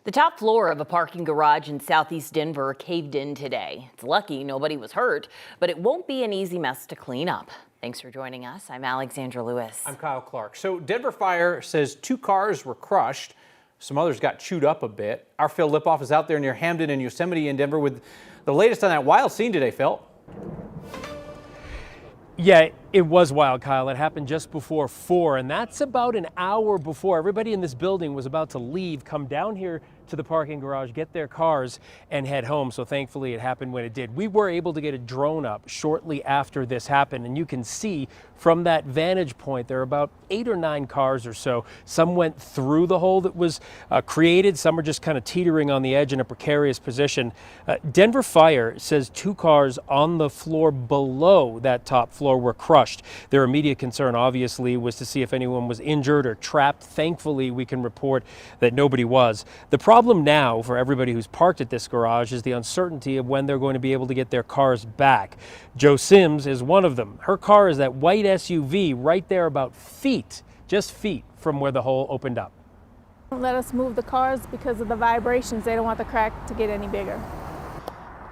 The top floor of a parking garage in southeast Denver caved in today. It's lucky nobody was hurt, but it won't be an easy mess to clean up. Thanks for joining us. I'm Alexandra Lewis. I'm Kyle Clark. So Denver Fire says 2 cars were crushed. Some others got chewed up a bit. Our Phil Lipoff is out there near Hamden and Yosemite in Denver with the latest on that wild scene today, Phil. Yeah, it was wild, Kyle. It happened just before 4, and that's about an hour before everybody in this building was about to leave, come down here to the parking garage, get their cars, and head home. So thankfully it happened when it did. We were able to get a drone up shortly after this happened, and you can see from that vantage point there are about 8 or 9 cars or so. Some went through the hole that was created. Some are just kind of teetering on the edge in a precarious position. Denver Fire says 2 cars on the floor below that top floor were crushed. Their immediate concern, obviously, was to see if anyone was injured or trapped. Thankfully, we can report that nobody was. The problem now for everybody who's parked at this garage is the uncertainty of when they're going to be able to get their cars back. Jo Sims is one of them. Her car is that white SUV right there about just feet from where the hole opened up. Don't let us move the cars because of the vibrations. They don't want the crack to get any bigger.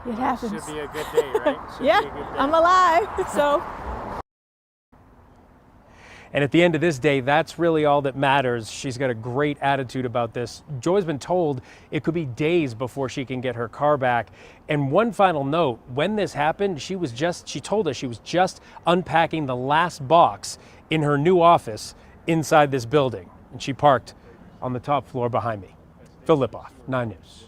It happens. Should be a good day, right? Yeah, I'm alive, so. And at the end of this day, that's really all that matters. She's got a great attitude about this. Joy's been told it could be days before she can get her car back. And one final note, when this happened, she told us she was just unpacking the last box in her new office inside this building. And she parked on the top floor behind me. Phil Lipoff, 9 News.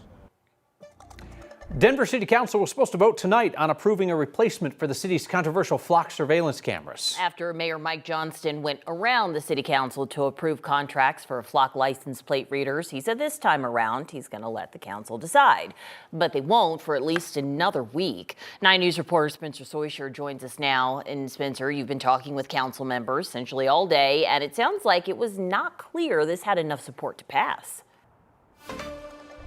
Denver City Council was supposed to vote tonight on approving a replacement for the city's controversial flock surveillance cameras. After Mayor Mike Johnston went around the city council to approve contracts for flock license plate readers, he said this time around he's going to let the council decide. But they won't for at least another week. 9 News reporter Spencer Soysher joins us now. And Spencer, you've been talking with council members essentially all day, and it sounds like it was not clear this had enough support to pass.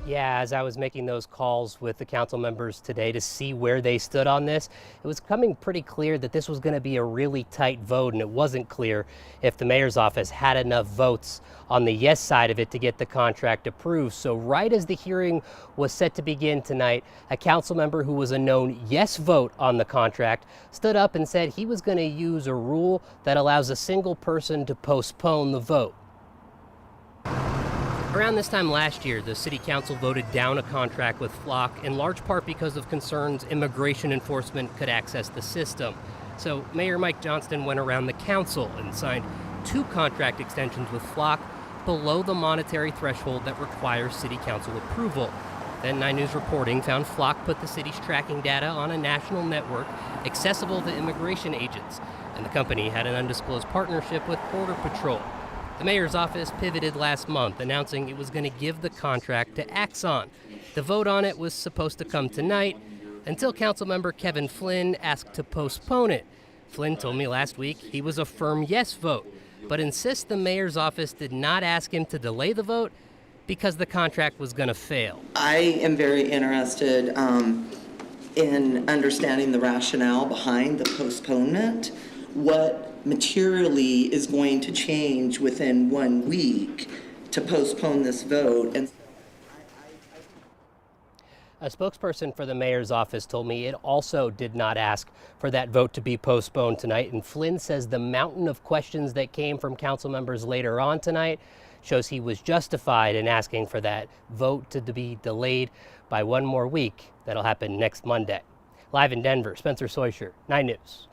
Yeah, as I was making those calls with the council members today to see where they stood on this, it was coming pretty clear that this was going to be a really tight vote, and it wasn't clear if the mayor's office had enough votes on the yes side of it to get the contract approved. So right as the hearing was set to begin tonight, a council member who was a known yes vote on the contract stood up and said he was going to use a rule that allows a single person to postpone the vote. Around this time last year, the city council voted down a contract with Flock, in large part because of concerns immigration enforcement could access the system. So Mayor Mike Johnston went around the council and signed 2 contract extensions with Flock below the monetary threshold that requires city council approval. Then 9 News reporting found Flock put the city's tracking data on a national network accessible to immigration agents, and the company had an undisclosed partnership with Border Patrol. The mayor's office pivoted last month, announcing it was going to give the contract to Axon. The vote on it was supposed to come tonight until Councilmember Kevin Flynn asked to postpone it. Flynn told me last week he was a firm yes vote, but insists the mayor's office did not ask him to delay the vote because the contract was going to fail. I am very interested in understanding the rationale behind the postponement. What materially is going to change within 1 week to postpone this vote? And a spokesperson for the mayor's office told me it also did not ask for that vote to be postponed tonight. And Flynn says the mountain of questions that came from council members later on tonight shows he was justified in asking for that vote to be delayed by 1 more week. That'll happen next Monday. Live in Denver, Spencer Soysher, 9 News.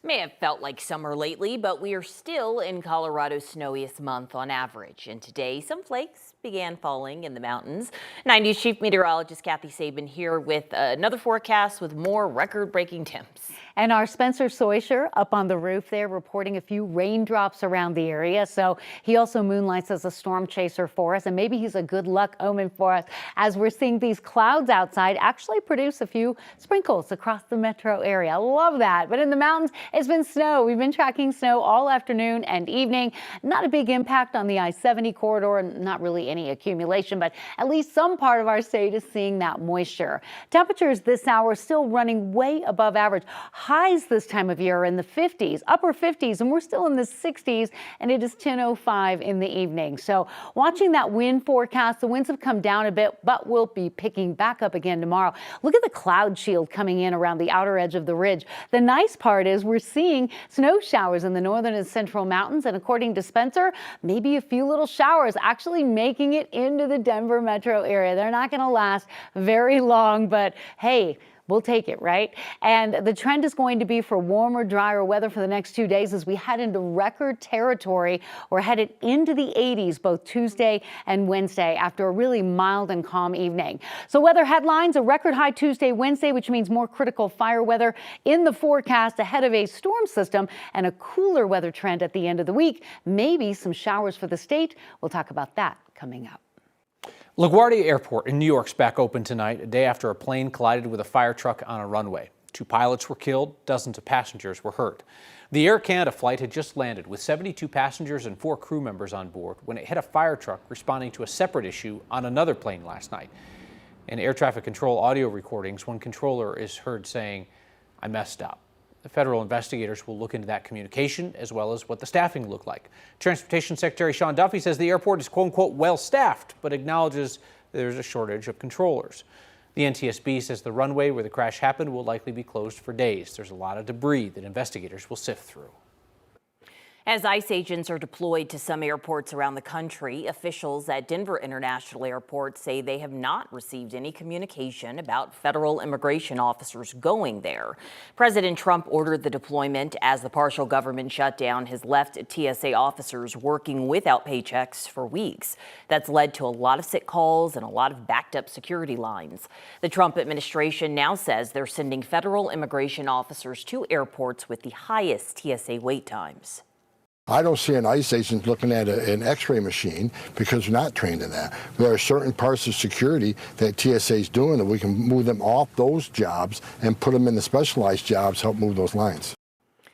May have felt like summer lately, but we are still in Colorado's snowiest month on average. And today, some flakes began falling in the mountains. 9 News Chief Meteorologist Kathy Sabin here with another forecast with more record-breaking temps. And our Spencer Soysher up on the roof there reporting a few raindrops around the area. So he also moonlights as a storm chaser for us, and maybe he's a good luck omen for us as we're seeing these clouds outside actually produce a few sprinkles across the metro area. I love that. But in the mountains, it's been snow. We've been tracking snow all afternoon and evening. Not a big impact on the I-70 corridor, and not really any accumulation, but at least some part of our state is seeing that moisture. Temperatures this hour still running way above average. Highs this time of year are in the 50s, upper 50s, and we're still in the 60s, and it is 10:05 in the evening. So watching that wind forecast, the winds have come down a bit, but will be picking back up again tomorrow. Look at the cloud shield coming in around the outer edge of the ridge. The nice part is we're seeing snow showers in the northern and central mountains, and according to Spencer, maybe a few little showers actually making it into the Denver metro area. They're not going to last very long, but hey, we'll take it, right? And the trend is going to be for warmer, drier weather for the next 2 days as we head into record territory. We're headed into the 80s both Tuesday and Wednesday after a really mild and calm evening. So weather headlines, a record high Tuesday, Wednesday, which means more critical fire weather in the forecast ahead of a storm system and a cooler weather trend at the end of the week. Maybe some showers for the state. We'll talk about that coming up. LaGuardia Airport in New York's back open tonight, a day after a plane collided with a fire truck on a runway. 2 pilots were killed, dozens of passengers were hurt. The Air Canada flight had just landed with 72 passengers and 4 crew members on board when it hit a fire truck responding to a separate issue on another plane last night. In air traffic control audio recordings, one controller is heard saying, "I messed up." The federal investigators will look into that communication as well as what the staffing looked like. Transportation Secretary Sean Duffy says the airport is quote-unquote well-staffed, but acknowledges there's a shortage of controllers. The NTSB says the runway where the crash happened will likely be closed for days. There's a lot of debris that investigators will sift through. As ICE agents are deployed to some airports around the country, officials at Denver International Airport say they have not received any communication about federal immigration officers going there. President Trump ordered the deployment as the partial government shutdown has left TSA officers working without paychecks for weeks. That's led to a lot of sick calls and a lot of backed up security lines. The Trump administration now says they're sending federal immigration officers to airports with the highest TSA wait times. I don't see an ICE agent looking at an x-ray machine because they're not trained in that. There are certain parts of security that TSA is doing that we can move them off those jobs and put them in the specialized jobs, help move those lines.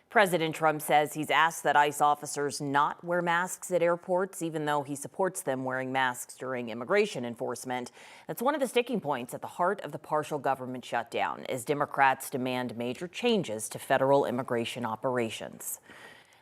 President Trump says he's asked that ICE officers not wear masks at airports, even though he supports them wearing masks during immigration enforcement. That's one of the sticking points at the heart of the partial government shutdown, as Democrats demand major changes to federal immigration operations.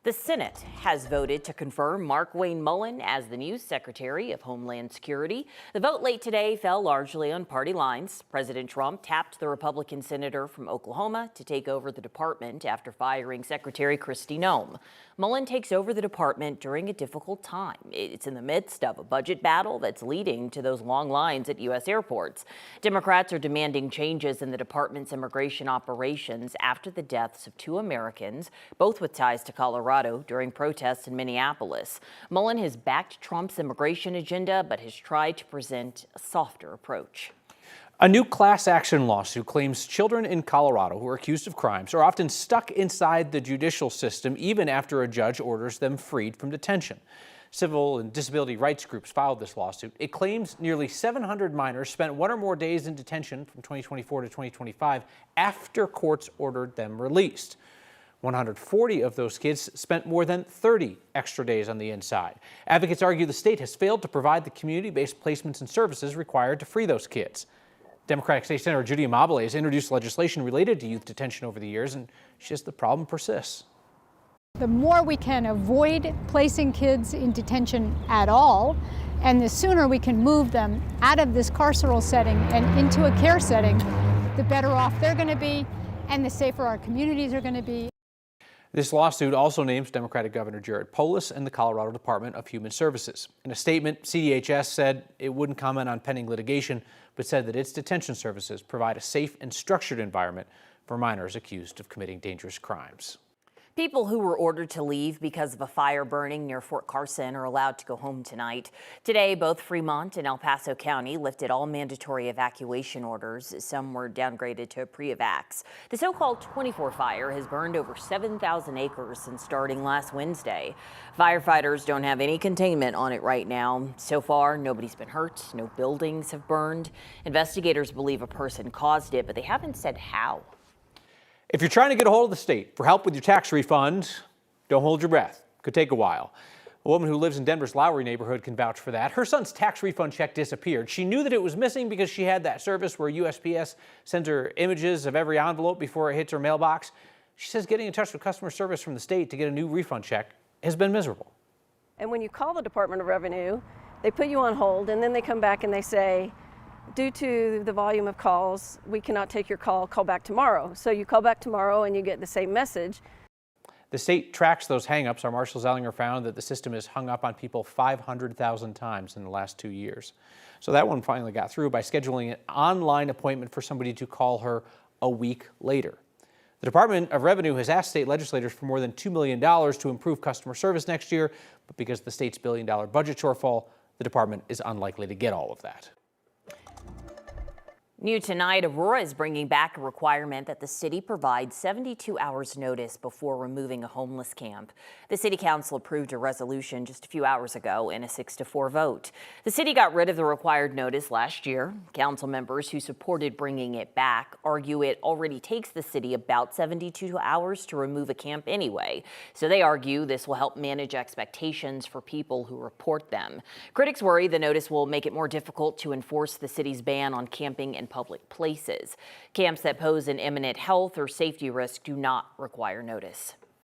The Senate has voted to confirm Mark Wayne Mullen as the new Secretary of Homeland Security. The vote late today fell largely on party lines. President Trump tapped the Republican senator from Oklahoma to take over the department after firing Secretary Kristi Noem. Mullen takes over the department during a difficult time. It's in the midst of a budget battle that's leading to those long lines at U.S. airports. Democrats are demanding changes in the department's immigration operations after the deaths of 2 Americans, both with ties to Colorado, during protests in Minneapolis. Mullen has backed Trump's immigration agenda, but has tried to present a softer approach. A new class action lawsuit claims children in Colorado who are accused of crimes are often stuck inside the judicial system even after a judge orders them freed from detention. Civil and disability rights groups filed this lawsuit. It claims nearly 700 minors spent 1 or more days in detention from 2024 to 2025 after courts ordered them released. 140 of those kids spent more than 30 extra days on the inside. Advocates argue the state has failed to provide the community-based placements and services required to free those kids. Democratic State Senator Judy Amabile has introduced legislation related to youth detention over the years, and she says the problem persists. The more we can avoid placing kids in detention at all, and the sooner we can move them out of this carceral setting and into a care setting, the better off they're going to be and the safer our communities are going to be. This lawsuit also names Democratic Governor Jared Polis and the Colorado Department of Human Services. In a statement, CDHS said it wouldn't comment on pending litigation, but said that its detention services provide a safe and structured environment for minors accused of committing dangerous crimes. People who were ordered to leave because of a fire burning near Fort Carson are allowed to go home tonight. Today, both Fremont and El Paso County lifted all mandatory evacuation orders. Some were downgraded to pre-evacs. The so-called 24 fire has burned over 7,000 acres since starting last Wednesday. Firefighters don't have any containment on it right now. So far, nobody's been hurt. No buildings have burned. Investigators believe a person caused it, but they haven't said how. If you're trying to get a hold of the state for help with your tax refund, don't hold your breath. Could take a while. A woman who lives in Denver's Lowry neighborhood can vouch for that. Her son's tax refund check disappeared. She knew that it was missing because she had that service where USPS sends her images of every envelope before it hits her mailbox. She says getting in touch with customer service from the state to get a new refund check has been miserable. And when you call the Department of Revenue, they put you on hold, and then they come back and they say, due to the volume of calls, we cannot take your call back tomorrow. So you call back tomorrow and you get the same message. The state tracks those hangups. Our Marshall Zellinger found that the system has hung up on people 500,000 times in the last 2 years. So that one finally got through by scheduling an online appointment for somebody to call her a week later. The Department of Revenue has asked state legislators for more than $2 million to improve customer service next year, but because of the state's $1 billion budget shortfall, the department is unlikely to get all of that. New tonight, Aurora is bringing back a requirement that the city provide 72 hours notice before removing a homeless camp. The city council approved a resolution just a few hours ago in a 6-4 vote. The city got rid of the required notice last year. Council members who supported bringing it back argue it already takes the city about 72 hours to remove a camp anyway. So they argue this will help manage expectations for people who report them. Critics worry the notice will make it more difficult to enforce the city's ban on camping in public places. Camps that pose an imminent health or safety risk do not require notice.